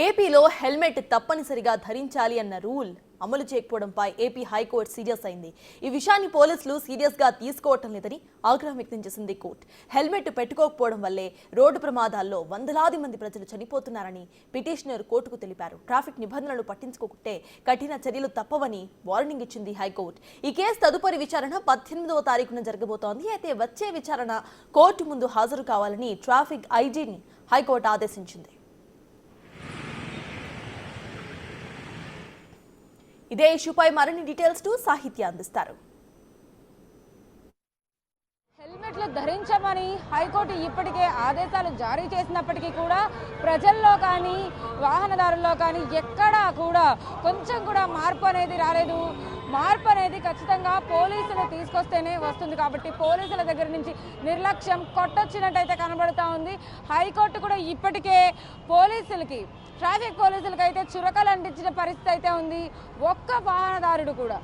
ఏపీలో హెల్మెట్ తప్పనిసరిగా ధరించాలి అన్న రూల్ అమలు చేయకపోవడంపై ఏపీ హైకోర్టు సీరియస్ అయింది. ఈ విషయాన్ని పోలీసులు సీరియస్ గా తీసుకోవటం లేదని ఆగ్రహం వ్యక్తం చేసింది కోర్టు. హెల్మెట్ పెట్టుకోకపోవడం వల్లే రోడ్డు ప్రమాదాల్లో వందలాది మంది ప్రజలు చనిపోతున్నారని పిటిషనర్ కోర్టుకు తెలిపారు. ట్రాఫిక్ నిబంధనలు పట్టించుకోకుంటే కఠిన చర్యలు తప్పవని వార్నింగ్ ఇచ్చింది హైకోర్టు. ఈ కేసు తదుపరి విచారణ 18వ తారీఖున జరగబోతోంది. అయితే వచ్చే విచారణ కోర్టు ముందు హాజరు కావాలని ట్రాఫిక్ ఐజీని హైకోర్టు ఆదేశించింది. ఇదే ఇష్యూపై మరిన్ని డీటెయిల్స్ సాహిత్య అందిస్తారు. హెల్మెట్లు ధరించమని హైకోర్టు ఇప్పటికే ఆదేశాలు జారీ చేసినప్పటికీ కూడా ప్రజల్లో కానీ వాహనదారుల్లో కానీ ఎక్కడా కూడా కొంచెం కూడా మార్పు అనేది రాలేదు. మార్పు అనేది ఖచ్చితంగా పోలీసులు తీసుకొస్తేనే వస్తుంది. కాబట్టి పోలీసుల దగ్గర నుంచి నిర్లక్ష్యం కొట్టొచ్చినట్టయితే కనబడుతూ ఉంది. హైకోర్టు కూడా ఇప్పటికే పోలీసులకి ట్రాఫిక్ పోలీసులకి అయితే చురకలు అంటించిన పరిస్థితి అయితే ఉంది. ఒక్క వాహనదారుడు కూడా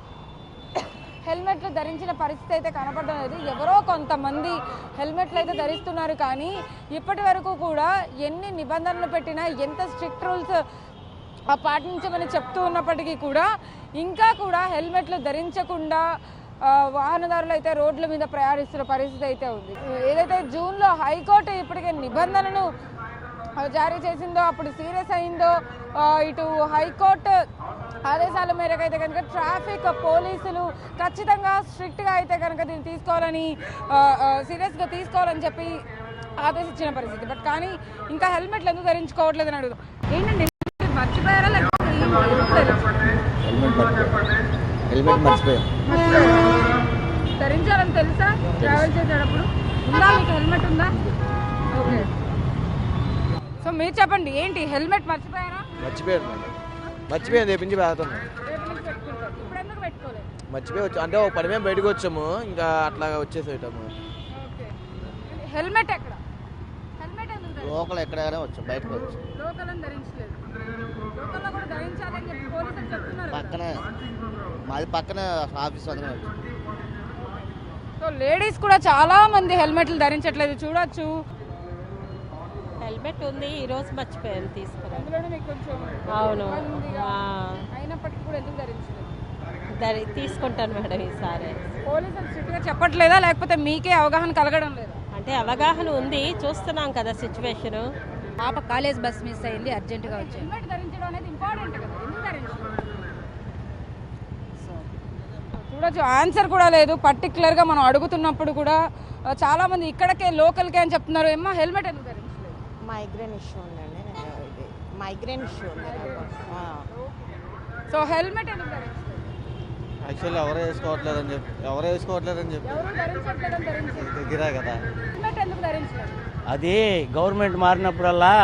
హెల్మెట్లు ధరించిన పరిస్థితి అయితే కనపడడం లేదు. ఎవరో కొంతమంది హెల్మెట్లు అయితే ధరిస్తున్నారు. కానీ ఇప్పటి వరకు కూడా ఎన్ని నిబంధనలు పెట్టినా, ఎంత స్ట్రిక్ట్ రూల్స్ పాటించమని చెప్తూ ఉన్నప్పటికీ కూడా ఇంకా కూడా హెల్మెట్లు ధరించకుండా వాహనదారులు అయితే రోడ్ల మీద ప్రయాణిస్తున్న పరిస్థితి అయితే ఉంది. ఏదైతే జూన్లో హైకోర్టు ఇప్పటికే నిబంధనలను జారీ చేసిందో, అప్పుడు సీరియస్ అయిందో, ఇటు హైకోర్టు ఆదేశాల మేరకు అయితే కనుక ట్రాఫిక్ పోలీసులు ఖచ్చితంగా స్ట్రిక్ట్గా అయితే కనుక దీన్ని తీసుకోవాలని, సీరియస్గా తీసుకోవాలని చెప్పి ఆదేశించిన పరిస్థితి. బట్ కానీ ఇంకా హెల్మెట్లు ఎందుకు ధరించుకోవట్లేదని అడుగుతాం. ఏంటండి, మర్చిపోయారా లేకపోతే ధరించాలని తెలుసా? ట్రావెల్ చేసేటప్పుడు ఉందా మీకు హెల్మెట్ ఉందా? ఓకే, సో మీరు చెప్పండి, ఏంటి హెల్మెట్ మర్చిపోయారా? మర్చిపోయింది రేపు నుంచి పెడుతున్నాం. ఇప్పుడు ఎందుకు పెట్టుకోలేదు? మర్చిపోయి అంటే ఒక పని మేము బయటకు వచ్చాము, ఇంకా అట్లా వచ్చేసేటాము. హెల్మెట్ ఎక్కడ? హెల్మెట్ లోకల్ ఎక్కడైనా వచ్చాం, బయటకు వచ్చాం. లోకల్ అని ధరించలేదు. లోకల్లో కూడా ధరించాలని చెప్పి పోలీసులు చెప్తున్నారు. పక్కనే మాది పక్కనే ఆఫీస్ వద్దనే వచ్చాం. సో లేడీస్ కూడా చాలా మంది హెల్మెట్లు ధరించట్లేదు, చూడొచ్చు. హెల్మెట్ ఉంది, ఈ రోజు మర్చిపోయాను తీసుకురా. అందులోనే మీకు కొంచెం అవును, అయినప్పటికీ కూడా ఎందుకు ధరించలేదు? తీసుకుంటాను మేడం ఈసారి. పోలీసులు స్ట్రిక్ట్గా చెప్పట్లేదా లేకపోతే మీకే అవగాహన కలగడం లేదా? అంటే అవగాహన ఉంది, చూస్తున్నాం కదా సిచ్యువేషన్. పాప కాలేజ్ బస్ మిస్ అయింది, అర్జెంటుగా వచ్చాను. హెల్మెట్ ధరించడం అనేది ఇంపార్టెంట్ కదా, ఎందుకు ధరించడం? చూడొచ్చు, ఆన్సర్ కూడా లేదు. పర్టికులర్గా మనం అడుగుతున్నప్పుడు కూడా చాలామంది ఇక్కడికే లోకల్కే అని చెప్తున్నారు. ఏమ్మా హెల్మెట్ ఎందుకు ధరించలేదు? మైగ్రేన్ ఇష్యూ ఉందండి, మైగ్రేన్ ఇష్యూ ఉంది. సో హెల్మెట్ ఎందుకు ధరించలేదు? యాక్చువల్లీ ఎవరు వేసుకోవట్లేదని చెప్పి గిరా కదా. హెల్మెట్ ఎందుకు ధరించలేదు? అది గవర్నమెంట్ మారినప్పుడల్లా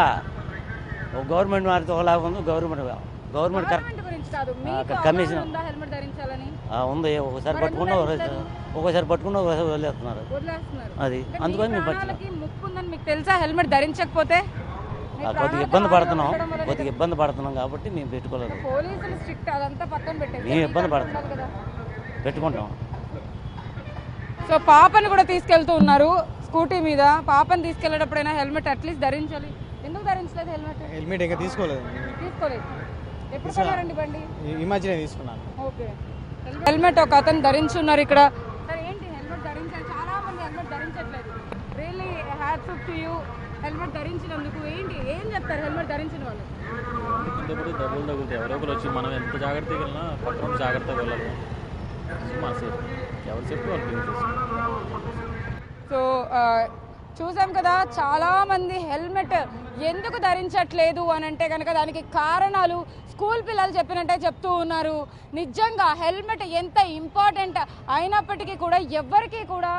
గవర్నమెంట్ మారితే ఒకలాగా ఉంది. గవర్నమెంట్ కరెక్ట్ గురించి కాదు, మీకు కమిషన్ ఉందా హెల్మెట్ ధరించాలని? ఉంది. ఒకసారి పట్టుకున్నా ఒకసారి వదిలేస్తున్నారు. అది అందుకని మేము ప్రాణాలకి ముప్పు ఉందని మీకు తెలుసా? హెల్మెట్ ధరించకపోతే కొద్దిగా ఇబ్బంది పడుతున్నాం కాబట్టి మేము పెట్టుకోలేదు. పోలీసులు స్ట్రిక్ట్, అదంతా పక్కన పెట్టేసి మేము ఇబ్బంది పడుతున్నాం, పెట్టుకుంటాం. సో పాపని కూడా తీసుకెళ్తూ ఉన్నారు స్కూటీ మీద. పాపని తీసుకెళ్లేటప్పుడైనా హెల్మెట్ అట్లీస్ట్ ధరించాలి. ఎందుకు ధరించలేదు హెల్మెట్? హెల్మెట్ ఇంకా తీసుకోలేదు. ఎప్పుడు కొన్నారండి బండి? ఈ మధ్యనే తీసుకున్నాను. ఓకే, హెల్మెట్ ఒక అతను ధరించున్నారు ఇక్కడ. సరే, ఏంటి హెల్మెట్ ధరించాలి? చాలా మంది హెల్మెట్ ధరించట్లేదు. Really hats off to you helmet ధరించినందుకు. ఏం చెప్తారు హెల్మెట్ ధరించిన వాళ్ళు? డబ్బులు తగులుతాయి. ఎవరో ఒకరు వచ్చి మనం ఎంత జాగ్రత్తగా వెళ్ళినా పక్కన జాగ్రత్తగా వెళ్ళాలి. మా సేఫ్ ఎవరు చెప్పి వాళ్ళు. సో చూసాం కదా, చాలామంది హెల్మెట్ ఎందుకు ధరించట్లేదు అని అంటే కనుక దానికి కారణాలు స్కూల్ పిల్లలు చెప్పినట్టే చెప్తూ ఉన్నారు. నిజంగా హెల్మెట్ ఎంత ఇంపార్టెంట్ అయినప్పటికీ కూడా ఎవ్వరికీ కూడా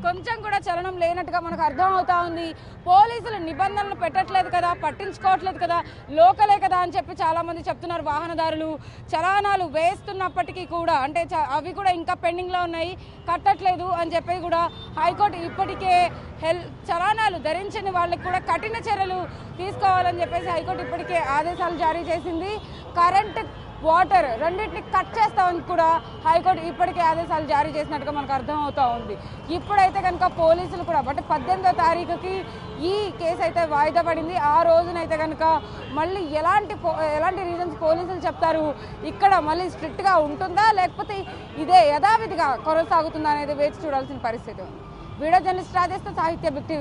కొంచెం కూడా చలనం లేనట్టుగా మనకు అర్థం అవుతా ఉంది. పోలీసులు నిబంధనలు పెట్టట్లేదు కదా, పట్టించుకోవట్లేదు కదా, లోకలే కదా అని చెప్పి చాలామంది చెప్తున్నారు. వాహనదారులు చలానాలు వేస్తున్నప్పటికీ కూడా, అంటే అవి కూడా ఇంకా పెండింగ్లో ఉన్నాయి, కట్టట్లేదు అని చెప్పి కూడా హైకోర్టు ఇప్పటికే చలానాలు ధరించని వాళ్ళకి కూడా కఠిన చర్యలు తీసుకోవాలని చెప్పేసి హైకోర్టు ఇప్పటికే ఆదేశాలు జారీ చేసింది. కరెంట్ వాటర్ రెండింటిని కట్ చేస్తామని కూడా హైకోర్టు ఇప్పటికే ఆదేశాలు జారీ చేసినట్టుగా మనకు అర్థమవుతా ఉంది. ఇప్పుడైతే కనుక పోలీసులు కూడా అంటే 18వ తారీఖుకి ఈ కేసు అయితే వాయిదా పడింది. ఆ రోజునైతే కనుక మళ్ళీ ఎలాంటి రీజన్స్ పోలీసులు చెప్తారు, ఇక్కడ మళ్ళీ స్ట్రిక్ట్గా ఉంటుందా లేకపోతే ఇదే యథావిధిగా కొనసాగుతుందా అనేది వేచి చూడాల్సిన పరిస్థితి. వీడియో జర్నలిస్ట్ రాజేష్తో సాహిత్య బిగ్ టీవీ.